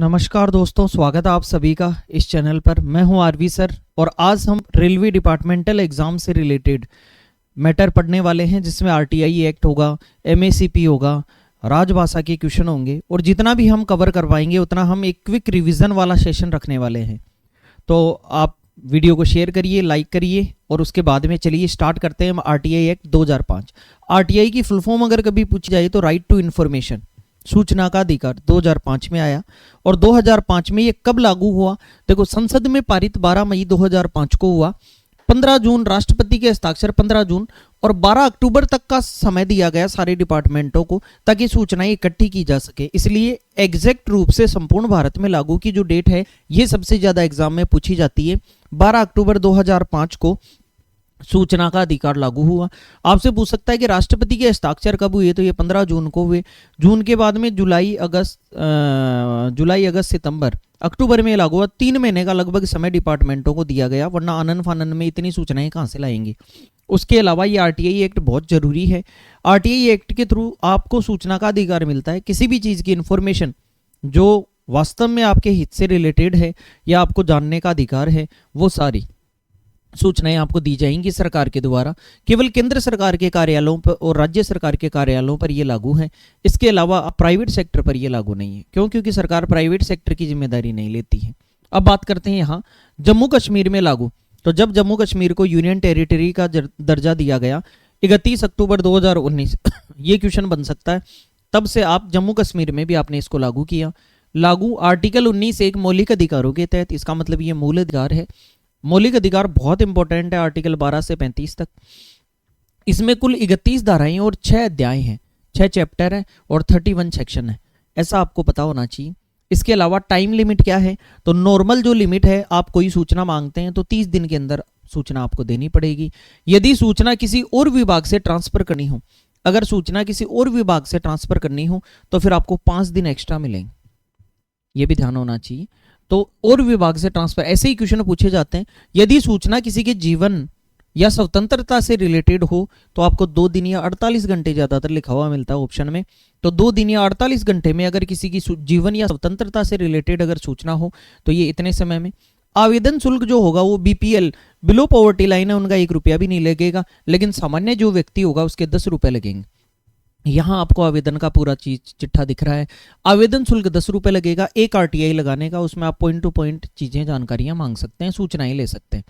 नमस्कार दोस्तों, स्वागत है आप सभी का इस चैनल पर। मैं हूं आरवी सर और आज हम रेलवे डिपार्टमेंटल एग्जाम से रिलेटेड मैटर पढ़ने वाले हैं, जिसमें आरटीआई एक्ट होगा, एमएसीपी होगा, राजभाषा के क्वेश्चन होंगे और जितना भी हम कवर कर पाएंगे उतना हम एक क्विक रिवीजन वाला सेशन रखने वाले हैं। तो आप वीडियो को शेयर करिए, लाइक करिए और उसके बाद में चलिए स्टार्ट करते हैं हम आरटीआई एक्ट 2005। आरटीआई की फुल फॉर्म अगर कभी पूछी जाए तो राइट टू इन्फॉर्मेशन, सूचना का अधिकार, 2005 में आया। और 2005 में ये कब लागू हुआ? देखो, संसद में पारित 12 मई 2005 को हुआ। 15 जून राष्ट्रपति के हस्ताक्षर 15 जून और 12 अक्टूबर तक का समय दिया गया सारे डिपार्टमेंटों को, ताकि सूचनाएं इकट्ठी की जा सके। इसलिए एग्जैक्ट रूप से संपूर्ण भारत में लागू की जो डेट है ये सबसे ज्यादा एग्जाम में पूछी जाती है। 12 अक्टूबर 2005 को सूचना का अधिकार लागू हुआ। आपसे पूछ सकता है कि राष्ट्रपति के हस्ताक्षर कब हुए, तो ये 15 जून को हुए। जून के बाद में जुलाई, अगस्त, सितंबर, अक्टूबर में लागू हुआ। 3 महीने का लगभग समय डिपार्टमेंटों को दिया गया, वरना आनन फानन में इतनी सूचनाएं कहां से लाएंगे। उसके अलावा ये आरटीआई एक्ट बहुत जरूरी है। आरटीआई एक्ट के थ्रू आपको सूचना का अधिकार मिलता है। किसी भी चीज की इंफॉर्मेशन जो वास्तव में आपके हित से रिलेटेड है या आपको जानने का अधिकार है, वो सारी सूचनाएं आपको दी जाएंगी सरकार के द्वारा। केवल केंद्र सरकार के कार्यालयों पर और राज्य सरकार के कार्यालयों पर ये लागू है। इसके अलावा प्राइवेट सेक्टर पर ये लागू नहीं है। क्यों? क्योंकि सरकार प्राइवेट सेक्टर की जिम्मेदारी नहीं लेती है। अब बात करते हैं यहाँ जम्मू कश्मीर में लागू। तो जब जम्मू कश्मीर को यूनियन टेरिटरी का दर्जा दिया गया 31 अक्टूबर 2019 ये क्वेश्चन बन सकता है। तब से आप जम्मू कश्मीर में भी आपने इसको लागू किया। लागू आर्टिकल 19 एक मौलिक अधिकारों के तहत, इसका मतलब ये मूल अधिकार है। मौलिक अधिकार बहुत इंपॉर्टेंट है, आर्टिकल 12 से 35 तक। इसमें कुल 31 धाराएं और 6 अध्याय हैं, 6 चैप्टर है और 31 सेक्शन है। ऐसा आपको पता होना चाहिए। इसके अलावा टाइम लिमिट क्या है? तो नॉर्मल जो लिमिट है, आप कोई सूचना मांगते हैं तो 30 दिन के अंदर सूचना आपको देनी पड़ेगी। यदि सूचना किसी और विभाग से ट्रांसफर करनी हो, अगर सूचना किसी और विभाग से ट्रांसफर करनी हो तो फिर आपको 5 दिन एक्स्ट्रा मिलेंगे। ये भी ध्यान होना चाहिए। तो और विभाग से ट्रांसफर, ऐसे ही क्वेश्चन पूछे जाते हैं। यदि सूचना किसी के जीवन या स्वतंत्रता से रिलेटेड हो तो आपको 2 दिन या 48 घंटे ज्यादातर लिखा हुआ मिलता है ऑप्शन में। तो 2 दिन या 48 घंटे में अगर किसी की जीवन या स्वतंत्रता से रिलेटेड अगर सूचना हो तो ये इतने समय में। आवेदन शुल्क जो होगा वो बीपीएल, बिलो पॉवर्टी लाइन है, उनका 1 रुपया भी नहीं लगेगा, लेकिन सामान्य जो व्यक्ति होगा उसके 10 रुपए लगेंगे। यहाँ आपको आवेदन का पूरा चीज चिट्ठा दिख रहा है। आवेदन शुल्क 10 रुपए लगेगा एक आरटीआई लगाने का। उसमें आप पॉइंट टू पॉइंट चीजें, जानकारियां मांग सकते हैं, सूचनाएं ले सकते हैं।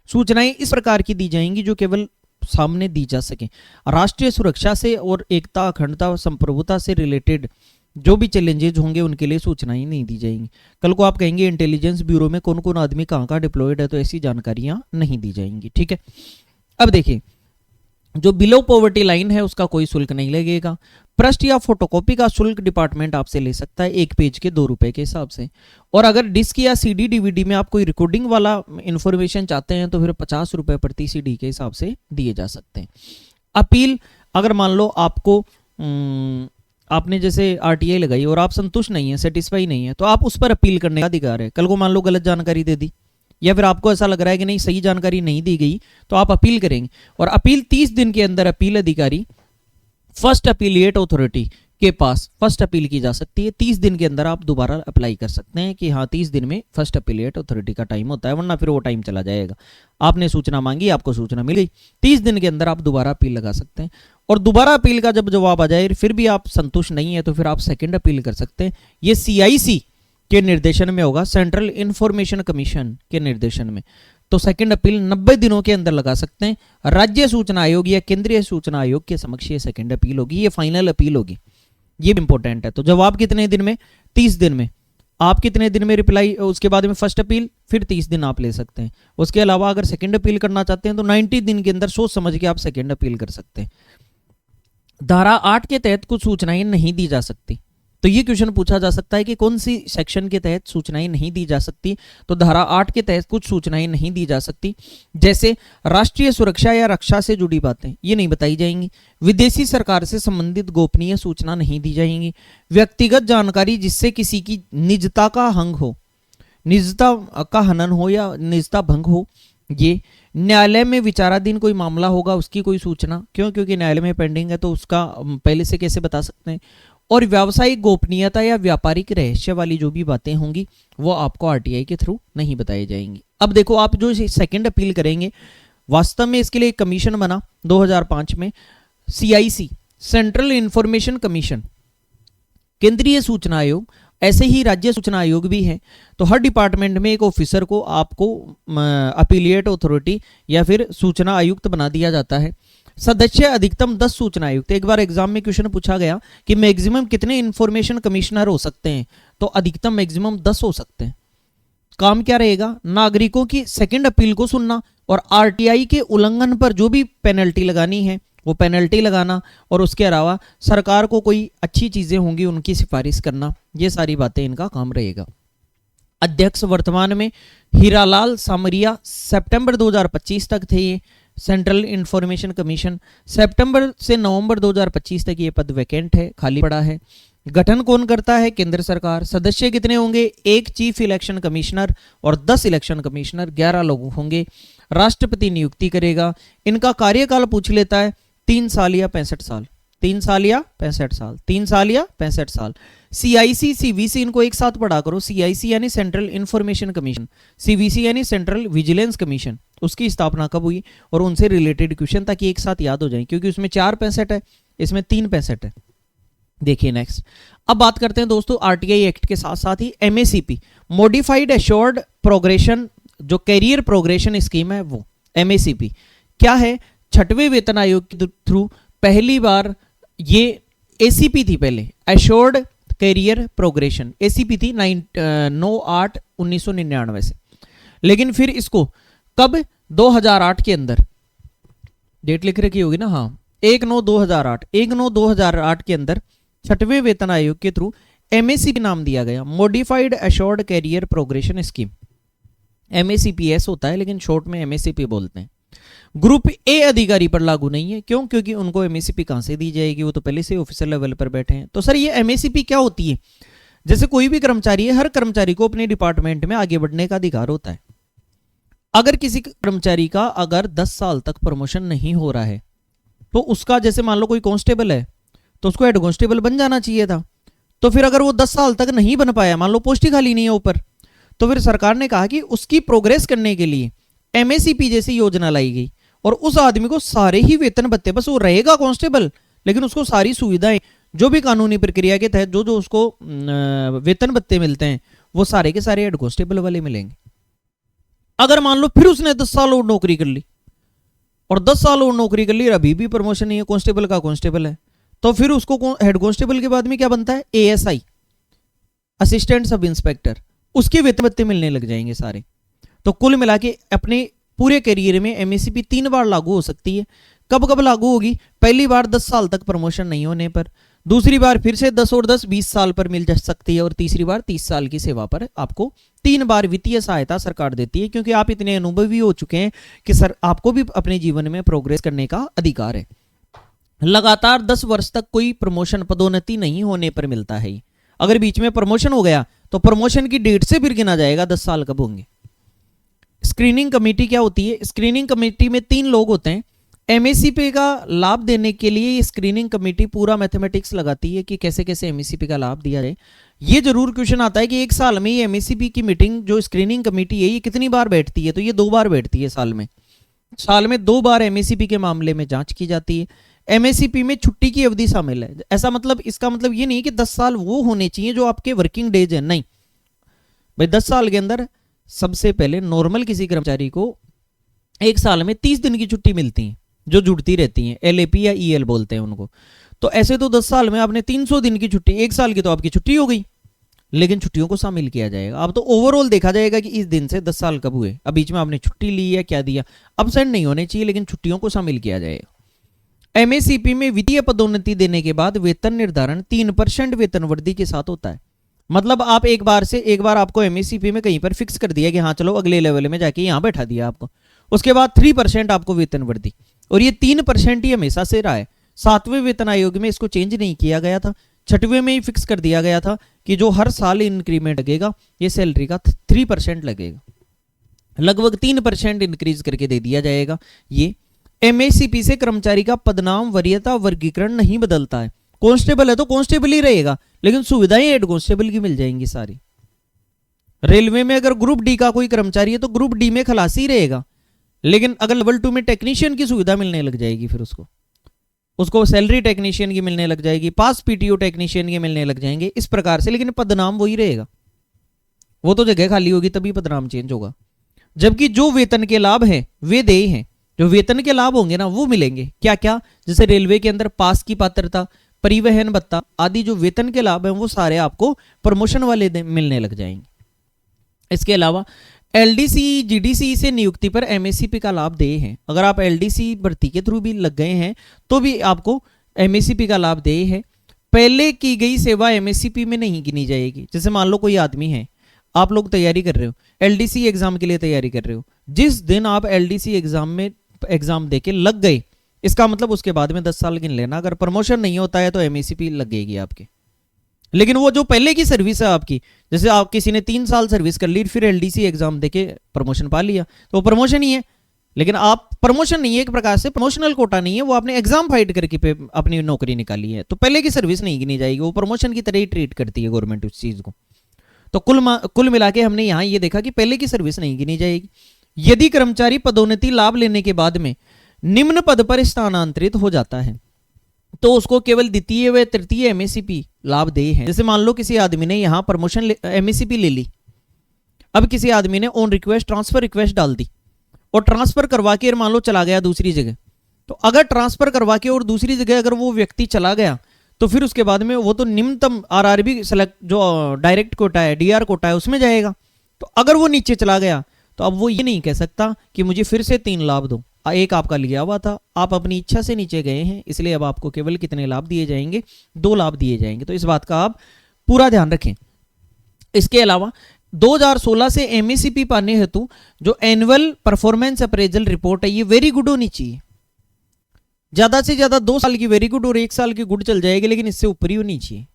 सूचनाएं इस प्रकार की दी जाएंगी जो केवल सामने दी जा सके। राष्ट्रीय सुरक्षा से और एकता, अखंडता, संप्रभुता से रिलेटेड जो भी चैलेंजेज होंगे उनके लिए सूचनाएं नहीं दी जाएंगी। कल को आप कहेंगे इंटेलिजेंस ब्यूरो में कौन कौन आदमी कहाँ कहाँ डिप्लॉयड है, तो ऐसी जानकारियां नहीं दी जाएंगी। ठीक है। अब देखिए, जो बिलो पॉवर्टी लाइन है उसका कोई शुल्क नहीं लगेगा। पृष्ठ या फोटोकॉपी का शुल्क डिपार्टमेंट आपसे ले सकता है 1 पेज के 2 रुपए के हिसाब से। और अगर डिस्क या सीडी डीवीडी में आप कोई रिकॉर्डिंग वाला इंफॉर्मेशन चाहते हैं तो फिर 50 रुपए प्रति सीडी के हिसाब से दिए जा सकते हैं। अपील, अगर मान लो आपको आपने जैसे आरटीआई लगाई और आप संतुष्ट नहीं है, सेटिस्फाई नहीं है, तो आप उस पर अपील करने का अधिकार है। कल को मान लो गलत जानकारी दे दी या फिर आपको ऐसा लग रहा है कि नहीं, सही जानकारी नहीं दी गई, तो आप अपील करेंगे। और अपील 30 दिन के अंदर अपील अधिकारी, फर्स्ट अपीलिएट अथॉरिटी के पास फर्स्ट अपील की जा सकती है। 30 दिन के अंदर आप दोबारा अप्लाई कर सकते हैं कि हाँ 30 दिन में फर्स्ट अपीलिएट अथॉरिटी का टाइम होता है, वरना फिर वो टाइम चला जाएगा। आपने सूचना मांगी, आपको सूचना मिल गई, 30 दिन के अंदर आप दोबारा अपील लगा सकते हैं। और दोबारा अपील का जब जवाब आ जाए फिर भी आप संतुष्ट नहीं है तो फिर आप सेकेंड अपील कर सकते हैं। ये CIC के निर्देशन में होगा, सेंट्रल इंफॉर्मेशन कमीशन के निर्देशन में। तो सेकंड अपील 90 दिनों के अंदर लगा सकते हैं। राज्य सूचना आयोग या केंद्रीय सूचना आयोग के समक्ष ये सेकंड अपील होगी, ये फाइनल अपील होगी। ये भी इंपॉर्टेंट है। तो जवाब कितने दिन में? 30 दिन में। आप कितने दिन में रिप्लाई, उसके बाद में फर्स्ट अपील, फिर 30 दिन आप ले सकते हैं। उसके अलावा अगर सेकंड अपील करना चाहते हैं तो 90 दिन के अंदर सोच समझ के आप सेकंड अपील कर सकते हैं। धारा 8 के तहत कुछ सूचनाएं नहीं दी जा सकती। तो ये क्वेश्चन पूछा जा सकता है कि कौन सी सेक्शन के तहत सूचनाएं नहीं दी जा सकती। तो धारा 8 के तहत कुछ सूचनाएं नहीं दी जा सकती, जैसे राष्ट्रीय सुरक्षा या रक्षा से जुड़ी बातें, ये नहीं बताई जाएंगी। विदेशी सरकार से संबंधित गोपनीय सूचना नहीं दी जाएंगी। व्यक्तिगत जानकारी जिससे किसी की निजता का हंग हो, निजता का हनन हो या निजता भंग हो। ये न्यायालय में विचाराधीन कोई मामला होगा उसकी कोई सूचना, क्यों? क्योंकि न्यायालय में पेंडिंग है तो उसका पहले से कैसे बता सकते हैं। और व्यावसायिक गोपनीयता या व्यापारिक रहस्य वाली जो भी बातें होंगी वो आपको आरटीआई के थ्रू नहीं बताई जाएंगी। अब देखो, आप जो सेकंड अपील करेंगे, वास्तव में इसके लिए एक कमीशन बना 2005 में, CIC, सेंट्रल इंफॉर्मेशन कमीशन, केंद्रीय सूचना आयोग, ऐसे ही राज्य सूचना आयोग भी है। तो हर डिपार्टमेंट में एक ऑफिसर को आपको अपीलिएट अथॉरिटी या फिर सूचना आयुक्त बना दिया जाता है। सदस्य अधिकतम 10 सूचना आयुक्त। एक बार एग्जाम में क्वेश्चन पूछा गया कि मैक्सिमम कितने इंफॉर्मेशन कमिश्नर हो सकते हैं, तो अधिकतम मैक्सिमम 10 हो सकते हैं। काम क्या रहेगा? नागरिकों की सेकंड अपील को सुनना और आरटीआई के उल्लंघन पर जो भी पेनल्टी लगानी है वो पेनल्टी लगाना, और उसके अलावा सरकार को कोई अच्छी चीजें होंगी उनकी सिफारिश करना। ये सारी बातें इनका काम रहेगा। अध्यक्ष वर्तमान में हीरालाल सामरिया, सितंबर 2025 तक थे ये सेंट्रल इंफॉर्मेशन कमीशन। सितंबर से नवंबर 2025 तक ये पद वैकेंट है, खाली पड़ा है। गठन कौन करता है? केंद्र सरकार। सदस्य कितने होंगे? एक चीफ इलेक्शन कमिश्नर और 10 इलेक्शन कमिश्नर, 11 लोग होंगे। राष्ट्रपति नियुक्ति करेगा। इनका कार्यकाल पूछ लेता है 3 साल या 65 साल, 3 साल या 65 साल, 3 साल या 65 साल। CIC, CVC इनको एक साथ पढ़ा करो। CIC यानी सेंट्रल इंफॉर्मेशन कमीशन, CVC यानी सेंट्रल विजिलेंस कमीशन। उसकी स्थापना कब हुई और उनसे रिलेटेड क्वेश्चन, ताकि एक साथ याद हो जाए, क्योंकि उसमें 4 65 है, इसमें 3 65 है। देखिए नेक्स्ट, अब बात करते हैं दोस्तों आरटीआई एक्ट के साथ साथ ही MACP, मॉडिफाइड एश्योर्ड प्रोग्रेशन, जो कैरियर प्रोग्रेशन स्कीम है वो MACP क्या है? 6वें वेतन आयोग के थ्रू पहली बार ये ACP थी, पहले एश्योर्ड कैरियर प्रोग्रेशन ACP थी 9/8/1999 से, लेकिन फिर इसको कब? 2008 के अंदर, डेट लिख रखी होगी ना, हाँ 1/9/2008 के अंदर 6वें वेतन आयोग के थ्रू MACP नाम दिया गया, modified assured career progression scheme. MACPS होता है लेकिन शॉर्ट में MACP बोलते हैं। ग्रुप ए अधिकारी पर लागू नहीं है, क्यों? क्योंकि उनको MACP कहां से दी जाएगी, वो तो पहले से ऑफिसर लेवल पर बैठे हैं। तो सर ये MACP क्या होती है? जैसे कोई भी कर्मचारी है, हर कर्मचारी को अपने डिपार्टमेंट में आगे बढ़ने का अधिकार होता है। अगर किसी कर्मचारी का अगर 10 साल तक प्रमोशन नहीं हो रहा है, तो उसका, जैसे मान लो कोई कांस्टेबल है तो उसको हेड कांस्टेबल बन जाना चाहिए था। तो फिर अगर वो 10 साल तक नहीं बन पाया, मान लो पोस्ट ही खाली नहीं है ऊपर, तो फिर सरकार ने कहा कि उसकी प्रोग्रेस करने के लिए MACP जैसी योजना लाई गई, और उस आदमी को सारे ही वेतन भत्ते, बस वो रहेगा कांस्टेबल लेकिन उसको सारी सुविधाएं, जो भी कानूनी प्रक्रिया के तहत जो जो उसको वेतन भत्ते मिलते हैं, वो सारे के सारे हेड कांस्टेबल वाले मिलेंगे। अगर मान लो फिर उसने 10 साल और नौकरी कर ली, और 10 साल और नौकरी कर ली, अभी भी प्रमोशन नहीं है, कांस्टेबल का कांस्टेबल है, तो फिर उसको हेड कांस्टेबल के बाद में क्या बनता है? ASI, असिस्टेंट सब इंस्पेक्टर, उसके वेतन भत्ते मिलने लग जाएंगे सारे। तो कुल मिला के अपने पूरे करियर में MACP 3 बार लागू हो सकती है। कब कब लागू होगी? पहली बार 10 साल तक प्रमोशन नहीं होने पर, दूसरी बार फिर से 10 और 10 20 साल पर मिल जा सकती है, और तीसरी बार 30 साल की सेवा पर आपको 3 बार वित्तीय सहायता सरकार देती है, क्योंकि आप इतने अनुभवी हो चुके हैं कि सर आपको भी अपने जीवन में प्रोग्रेस करने का अधिकार है। लगातार 10 वर्ष तक कोई प्रमोशन पदोन्नति नहीं होने पर मिलता है। अगर बीच में प्रमोशन हो गया तो प्रमोशन की डेट से फिर गिना जाएगा 10 साल कब होंगे। स्क्रीनिंग कमेटी क्या होती है? स्क्रीनिंग कमेटी में 3 लोग होते हैं। MACP का लाभ देने के लिए ये स्क्रीनिंग कमेटी पूरा मैथमेटिक्स लगाती है कि कैसे कैसे MACP का लाभ दिया जाए। ये जरूर क्वेश्चन आता है कि एक साल में ये MACP की मीटिंग, जो स्क्रीनिंग कमेटी है, ये कितनी बार बैठती है? तो ये 2 बार बैठती है साल में। साल में 2 बार MACP के मामले में जांच की जाती है। MACP में छुट्टी की अवधि शामिल है। ऐसा मतलब, इसका मतलब ये नहीं कि 10 साल वो होने चाहिए जो आपके वर्किंग डेज है, नहीं भाई। 10 साल के अंदर सबसे पहले नॉर्मल किसी कर्मचारी को एक साल में 30 दिन की छुट्टी मिलती है, जो जुड़ती रहती हैं, LAP या EL बोलते हैं उनको। तो ऐसे तो 10 साल में आपने 300 दिन की छुट्टी, एक साल की तो आपकी छुट्टी हो गई, लेकिन छुट्टियों को शामिल किया जाएगा। अब तो ओवरऑल देखा जाएगा कि इस दिन से 10 साल कब हुए, अब बीच में आपने छुट्टी ली या क्या दिया, अब्सेंट नहीं होने चाहिए, लेकिन छुट्टियों को शामिल किया जाएगा। MACP में वित्तीय पदोन्नति देने के बाद वेतन निर्धारण 3% वेतन वृद्धि के साथ होता है। मतलब आप एक बार आपको MACP में कहीं पर फिक्स कर दिया कि हाँ चलो अगले लेवल में जाके यहाँ बैठा दिया आपको, उसके बाद 3% आपको वेतन वृद्धि, और ये 3% ही हमेशा से रहा है। 7वें वेतन आयोग में इसको चेंज नहीं किया गया था, 6वें में ही फिक्स कर दिया गया था कि जो हर साल इंक्रीमेंट लगेगा ये सैलरी का 3% लगेगा, लगभग 3% इंक्रीज करके दे दिया जाएगा। ये MACP से कर्मचारी का पदनाम, वरीयता, वर्गीकरण नहीं बदलता है, कांस्टेबल है तो कांस्टेबल ही रहेगा, लेकिन सुविधाएं हेड कांस्टेबल की मिल जाएंगी सारी। रेलवे में अगर ग्रुप डी का कोई कर्मचारी है तो ग्रुप डी में खलासी रहेगा, लेकिन अगर लेवल 2 में टेक्नीशियन की सुविधा मिलने लग जाएगी, फिर उसको सैलरी टेक्नीशियन की मिलने लग जाएगी, पास पीटीओ टेक्नीशियन के मिलने लग जाएंगे, इस प्रकार से। लेकिन पदनाम वही रहेगा, वो तो जगह खाली होगी तभी पदनाम चेंज होगा। जबकि जो वेतन के लाभ हैं वे देय हैं, जो वेतन के लाभ होंगे ना वो मिलेंगे। क्या क्या? जैसे रेलवे के अंदर पास की पात्रता, परिवहन भत्ता आदि जो वेतन के लाभ हैं वो सारे आपको प्रमोशन वाले मिलने लग जाएंगे। इसके अलावा एलडीसी जीडीसी से नियुक्ति पर एमएससीपी का लाभ देय है। अगर आप एलडीसी भर्ती के थ्रू भी लग गए हैं तो भी आपको एमएससीपी का लाभ देय है। पहले की गई सेवा एमएससीपी में नहीं गिनी जाएगी। जैसे मान लो कोई आदमी है, आप लोग तैयारी कर रहे हो, एलडीसी एग्जाम के लिए तैयारी कर रहे हो, जिस दिन आप एलडीसी एग्जाम देके लग गए, इसका मतलब उसके बाद में 10 साल गिन लेना। अगर प्रमोशन नहीं होता है तो एमएससीपी लगेगी आपके। लेकिन वो जो पहले की सर्विस है आपकी, जैसे आप किसी ने 3 साल सर्विस कर ली फिर एलडीसी एग्जाम देके प्रमोशन पा लिया तो वो प्रमोशन ही है। लेकिन आप प्रमोशन नहीं है, एक प्रकार से प्रमोशनल कोटा नहीं है, वो आपने एग्जाम फाइट करके पे अपनी नौकरी निकाली है, तो पहले की सर्विस नहीं गिनी जाएगी, वो प्रमोशन की तरह ही ट्रीट करती है गवर्नमेंट उस चीज को। तो कुल मिला के हमने यहाँ ये देखा कि पहले की सर्विस नहीं गिनी जाएगी। यदि कर्मचारी पदोन्नति लाभ लेने के बाद में निम्न पद पर स्थानांतरित हो जाता है तो उसको केवल द्वितीय व तृतीय एमएससीपी लाभ देय है। जैसे मान लो किसी आदमी ने यहाँ प्रमोशन एमएससीपी ले ली, अब किसी आदमी ने ऑन रिक्वेस्ट ट्रांसफर रिक्वेस्ट डाल दी और ट्रांसफर करवा के मान लो चला गया दूसरी जगह, तो अगर ट्रांसफर करवा के और दूसरी जगह अगर वो व्यक्ति चला गया तो फिर उसके बाद में वो तो निम्नतम आरआरबी सेलेक्ट जो डायरेक्ट कोटा है, डीआर कोटा है, उसमें जाएगा। तो अगर वो नीचे चला गया तो अब वो ये नहीं कह सकता कि मुझे फिर से 3 लाभ दो, एक आपका लिया हुआ था, आप अपनी इच्छा से नीचे गए हैं, इसलिए अब आपको केवल कितने लाभ दिए जाएंगे? 2 लाभ दिए जाएंगे। तो इस बात का आप पूरा ध्यान रखें। इसके अलावा 2016 से एमएससीपी पाने हेतु जो एनुअल परफॉर्मेंस अप्रेजल रिपोर्ट है ये वेरी गुड होनी चाहिए। ज्यादा से ज्यादा 2 साल की वेरी गुड और 1 साल की गुड चल जाएगी, लेकिन इससे ऊपर ही होनी चाहिए।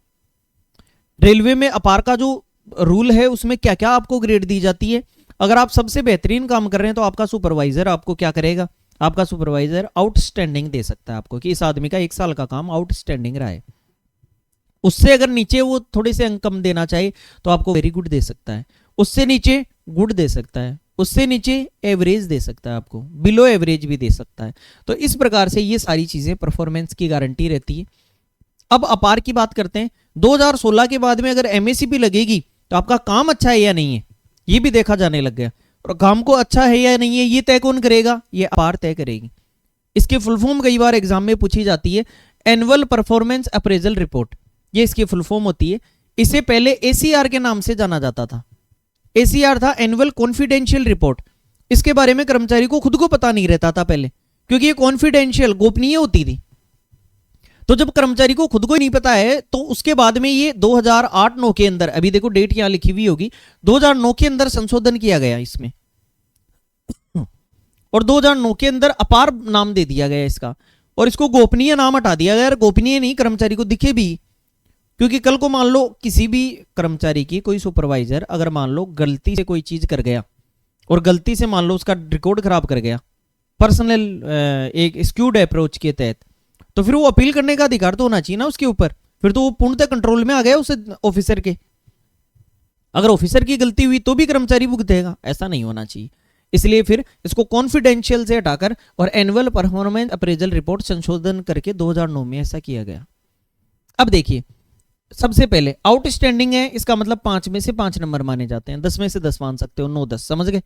रेलवे में अपार का जो रूल है उसमें क्या क्या आपको ग्रेड दी जाती है। अगर आप सबसे बेहतरीन काम कर रहे हैं तो आपका सुपरवाइजर आपको क्या करेगा? आपका सुपरवाइजर आउटस्टैंडिंग दे सकता है आपको कि इस आदमी का 1 साल का काम आउटस्टैंडिंग रहा है। उससे अगर नीचे वो थोड़े से अंक कम देना चाहे तो आपको वेरी गुड दे सकता है, उससे नीचे गुड दे सकता है, उससे नीचे एवरेज दे सकता है, आपको बिलो एवरेज भी दे सकता है। तो इस प्रकार से ये सारी चीजें परफॉर्मेंस की गारंटी रहती है। अब अपार की बात करते हैं। 2016 के बाद में अगर एमएससीपी लगेगी तो आपका काम अच्छा है या नहीं है ये भी देखा जाने लग गया, और काम को अच्छा है या नहीं है ये तय कौन करेगा? ये अपार तय करेगी। इसकी फुल फॉर्म कई बार एग्जाम में पूछी जाती है, एनुअल परफॉर्मेंस अप्रेजल रिपोर्ट, ये इसकी फुल फॉर्म होती है। इसे पहले एसीआर के नाम से जाना जाता था। एसीआर था एनुअल कॉन्फिडेंशियल रिपोर्ट। इसके बारे में कर्मचारी को खुद को पता नहीं रहता था पहले, क्योंकि ये कॉन्फिडेंशियल गोपनीय होती थी। तो जब कर्मचारी को खुद को ही नहीं पता है तो उसके बाद में ये 2008-9 के अंदर, अभी देखो डेट यहां लिखी हुई होगी, 2009 के अंदर संशोधन किया गया इसमें, और 2009 के अंदर अपार नाम दे दिया गया इसका, और इसको गोपनीय नाम हटा दिया गया। गोपनीय नहीं, कर्मचारी को दिखे भी, क्योंकि कल को मान लो किसी भी कर्मचारी की कोई सुपरवाइजर अगर मान लो गलती से कोई चीज कर गया और गलती से मान लो उसका रिकॉर्ड खराब कर गया पर्सनल एक स्क्यूड अप्रोच के तहत, तो फिर वो अपील करने का अधिकार तो होना चाहिए ना उसके ऊपर। फिर तो वो पूर्णतः कंट्रोल में आ गया उस ऑफिसर के। अगर ऑफिसर की गलती हुई तो भी कर्मचारी भुगतेगा, ऐसा नहीं होना चाहिए। इसलिए फिर इसको कॉन्फिडेंशियल से हटाकर और एनुअल परफॉर्मेंस अप्रेजल रिपोर्ट संशोधन करके 2009 में ऐसा किया गया। अब देखिए, सबसे पहले आउटस्टैंडिंग है, इसका मतलब 5 में से 5 नंबर माने जाते हैं, 10 में से 10 मान सकते हो, 9 10, समझ गए।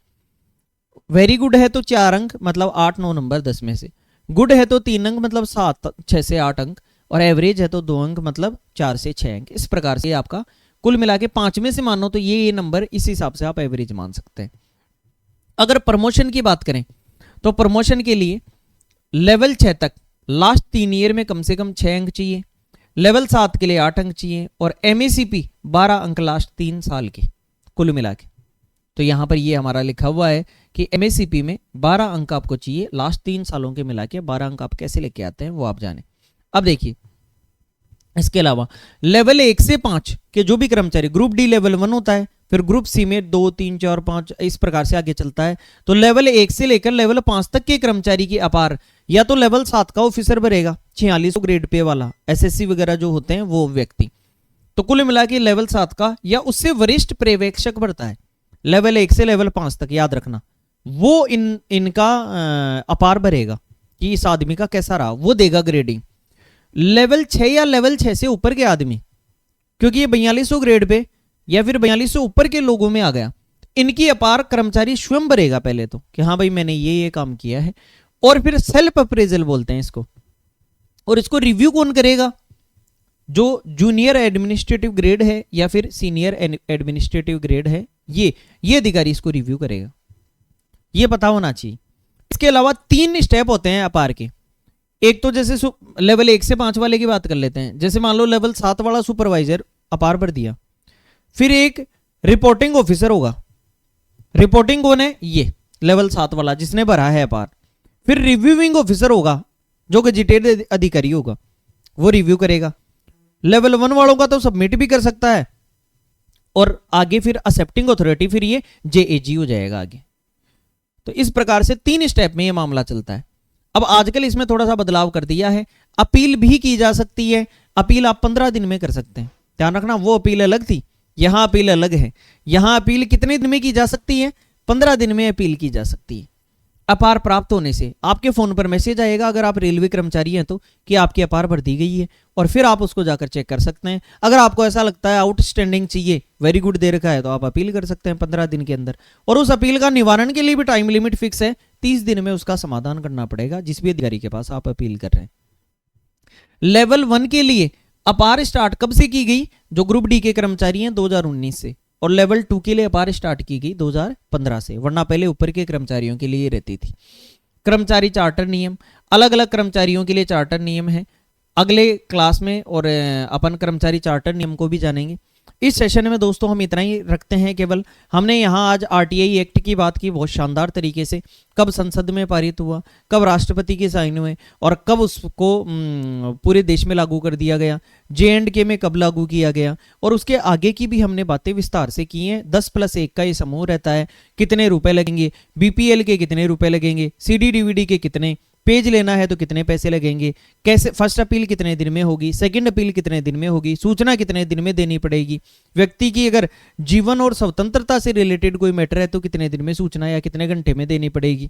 वेरी गुड है तो 4 अंक मतलब 8 9 नंबर 10 में से, गुड है तो 3 अंक मतलब 6 से 8 अंक, और एवरेज है तो 2 अंक मतलब 4 से 6 अंक। इस प्रकार से आपका कुल मिला के 5 में से मानो तो ये नंबर, इस हिसाब से आप एवरेज मान सकते हैं। अगर प्रमोशन की बात करें तो प्रमोशन के लिए लेवल 6 तक लास्ट 3 ईयर में कम से कम 6 अंक चाहिए, लेवल 7 के लिए 8 अंक चाहिए, और एमएससीपी 12 अंक लास्ट 3 साल के कुल मिला के। तो यहां पर ये हमारा लिखा हुआ है कि एमएससीपी में 12 अंक आपको चाहिए, लास्ट 3 सालों के मिला के 12 अंक आप कैसे लेके आते हैं वो आप जाने। अब देखिए, इसके अलावा लेवल 1 से 5 के जो भी कर्मचारी, ग्रुप डी लेवल 1 होता है, फिर ग्रुप सी में 2 3 4 5 इस प्रकार से आगे चलता है। तो लेवल 1 से लेकर लेवल 5 तक के कर्मचारी की अपार या तो लेवल 7 का ऑफिसर भरेगा 4600 ग्रेड पे वाला, एसएससी वगैरह जो होते हैं वो व्यक्ति। तो कुल मिला के लेवल 7 का या उससे वरिष्ठ पर्यवेक्षक भरता है लेवल 1 से लेवल 5 तक, याद रखना। वो इनका अपार भरेगा कि इस आदमी का कैसा रहा, वो देगा ग्रेडिंग। लेवल 6 या लेवल 6 से ऊपर के आदमी, क्योंकि ये 4200 ग्रेड पे या फिर 4200 ऊपर के लोगों में आ गया, इनकी अपार कर्मचारी स्वयं भरेगा पहले तो कि हाँ भाई मैंने ये काम किया है, और फिर सेल्फ अप्रेजल बोलते हैं इसको। और इसको रिव्यू कौन करेगा? जो जूनियर एडमिनिस्ट्रेटिव ग्रेड है या फिर सीनियर एडमिनिस्ट्रेटिव ग्रेड है, ये अधिकारी इसको रिव्यू करेगा, ये पता होना चाहिए। इसके अलावा 3 स्टेप होते हैं अपार के। एक तो जैसे लेवल 1 से 5 वाले की बात कर लेते हैं, जैसे मान लो लेवल 7 वाला सुपरवाइजर अपार भर दिया, फिर एक रिपोर्टिंग ऑफिसर होगा। रिपोर्टिंग कौन है? ये लेवल 7 वाला जिसने भरा है अपार। फिर रिव्यूइंग ऑफिसर होगा जो गजेटेड अधिकारी होगा, वो रिव्यू करेगा। लेवल 1 वालों का तो सबमिट भी कर सकता है, और आगे फिर एक्सेप्टिंग अथॉरिटी, फिर ये जेएजी हो जाएगा आगे। तो इस प्रकार से 3 स्टेप में ये मामला चलता है। अब आजकल इसमें थोड़ा सा बदलाव कर दिया है, अपील भी की जा सकती है। अपील आप 15 दिन में कर सकते हैं, ध्यान रखना, वो अपील अलग थी, यहां अपील अलग है। यहां अपील कितने दिन में की जा सकती है? 15 दिन में अपील की जा सकती है। अपार प्राप्त होने से आपके फोन पर मैसेज आएगा, अगर आप रेलवे कर्मचारी हैं तो, कि आपकी अपार भर दी गई है, और फिर आप उसको जाकर चेक कर सकते हैं। अगर आपको ऐसा लगता है आउटस्टैंडिंग चाहिए, वेरी गुड दे रखा है, तो आप अपील कर सकते हैं 15 दिन के अंदर। और उस अपील का निवारण के लिए भी टाइम लिमिट फिक्स है, 30 दिन में उसका समाधान करना पड़ेगा जिस भी अधिकारी के पास आप अपील कर रहे हैं। लेवल 1 के लिए अपार स्टार्ट कब से की गई? जो ग्रुप डी के कर्मचारी हैं 2019 से, और लेवल 2 के लिए अपार स्टार्ट की गई 2015 से, वरना पहले ऊपर के कर्मचारियों के लिए रहती थी। कर्मचारी चार्टर नियम, अलग अलग कर्मचारियों के लिए चार्टर नियम है, अगले क्लास में और अपन कर्मचारी चार्टर नियम को भी जानेंगे। इस सेशन में दोस्तों हम इतना ही रखते हैं केवल। हमने यहाँ आज आरटीआई एक्ट की बात की बहुत शानदार तरीके से, कब संसद में पारित हुआ, कब राष्ट्रपति के साइन हुए, और कब उसको पूरे देश में लागू कर दिया गया, J&K में कब लागू किया गया, और उसके आगे की भी हमने बातें विस्तार से की हैं। 10+1 का ये समूह रहता है, कितने रुपए लगेंगे, BPL के कितने रुपए लगेंगे, CD DVD के कितने, पेज लेना है तो कितने पैसे लगेंगे, कैसे फर्स्ट अपील कितने दिन में होगी, सेकंड अपील कितने दिन में होगी, सूचना कितने दिन में देनी पड़ेगी, व्यक्ति की अगर जीवन और स्वतंत्रता से रिलेटेड कोई मैटर है तो कितने दिन में सूचना या कितने घंटे में देनी पड़ेगी,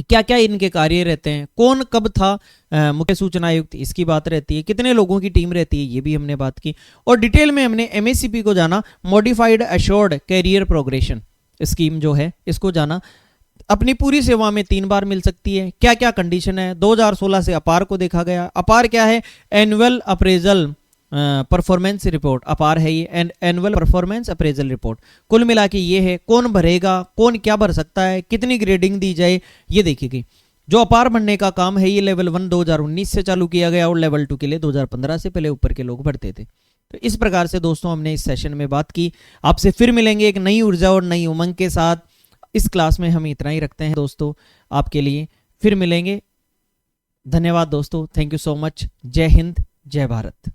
क्या क्या इनके कार्य रहते हैं, कौन कब था मुख्य सूचना आयुक्त, इसकी बात रहती है, कितने लोगों की टीम रहती है, ये भी हमने बात की। और डिटेल में हमने MACP को जाना, modified assured career progression scheme जो है इसको जाना। अपनी पूरी सेवा में 3 बार मिल सकती है, क्या क्या कंडीशन है। 2016 से अपार को देखा गया। अपार क्या है? एनुअल अप्रेजल परफॉर्मेंस रिपोर्ट, अपार है ये, एनुअल परफॉर्मेंस अप्रेजल रिपोर्ट। कुल मिला के ये है, कौन भरेगा, कौन क्या भर सकता है, कितनी ग्रेडिंग दी जाए, ये देखिएगी। जो अपार भरने का काम है ये लेवल 1 2019 से चालू किया गया, और लेवल 2 के लिए 2015 से पहले ऊपर के लोग भरते थे। तो इस प्रकार से दोस्तों हमने इस सेशन में बात की। आपसे फिर मिलेंगे एक नई ऊर्जा और नई उमंग के साथ। इस क्लास में हम इतना ही रखते हैं दोस्तों आपके लिए, फिर मिलेंगे। धन्यवाद दोस्तों, थैंक यू सो मच। जय हिंद, जय भारत।